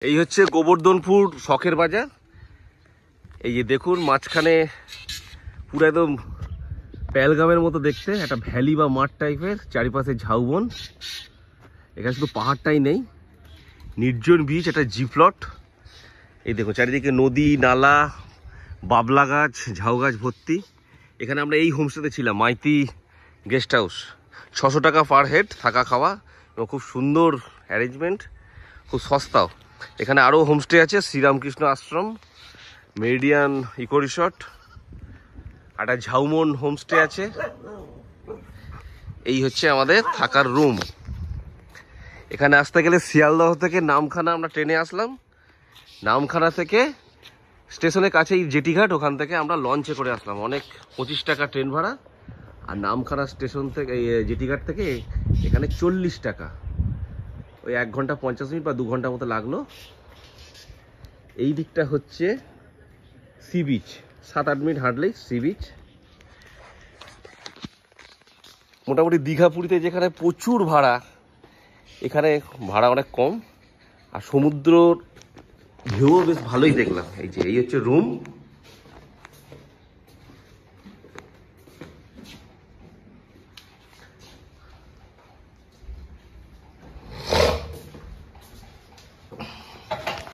এই হচ্ছে গোবর্ধনপুর শখের বাজার। এই যে দেখুন মাঝখানে পুরো একদম পেহেলগামের মতো দেখতে একটা ভ্যালি বা মাঠ টাইপের, চারিপাশে ঝাউবন। এখানে শুধু পাহাড়টাই নেই, নির্জন বীচ, একটা জি প্লট। এই দেখুন চারিদিকে নদী নালা, বাবলা গাছ, ঝাউ গাছ ভর্তি। এখানে আমরা এই হোমস্টেতে ছিলাম, মাইতি গেস্ট হাউস। 600 টাকা পার হেড থাকা খাওয়া, এবং খুব সুন্দর অ্যারেঞ্জমেন্ট, খুব সস্তাও। এখানে আরও হোমস্টে আছে, শ্রীরামকৃষ্ণ আশ্রম, মেরিডিয়ান ইকো রিসর্ট, একটা ঝাউমন হোমস্টে আছে। এই হচ্ছে আমাদের থাকার রুম। এখানে আসতে গেলে শিয়ালদহ থেকে নামখানা আমরা ট্রেনে আসলাম। নামখানা থেকে স্টেশনের কাছেই জেটিঘাট, ওখান থেকে আমরা লঞ্চে করে আসলাম। অনেক 25 টাকা ট্রেন ভাড়া, আর নামখানা স্টেশন থেকে জেটিঘাট থেকে এখানে 40 টাকা। ওই 1 ঘন্টা 50 মিনিট বা 2 ঘন্টা মতো লাগলো। এই দিকটা হচ্ছে সি বিচ, 7-8 মিনিট হাঁটলেই সি বিচ। মোটামুটি দীঘা পুরীতে যেখানে প্রচুর ভাড়া, এখানে ভাড়া অনেক কম, আর সমুদ্র ভিউও বেশ ভালোই দেখলাম। এই যে এই হচ্ছে রুম।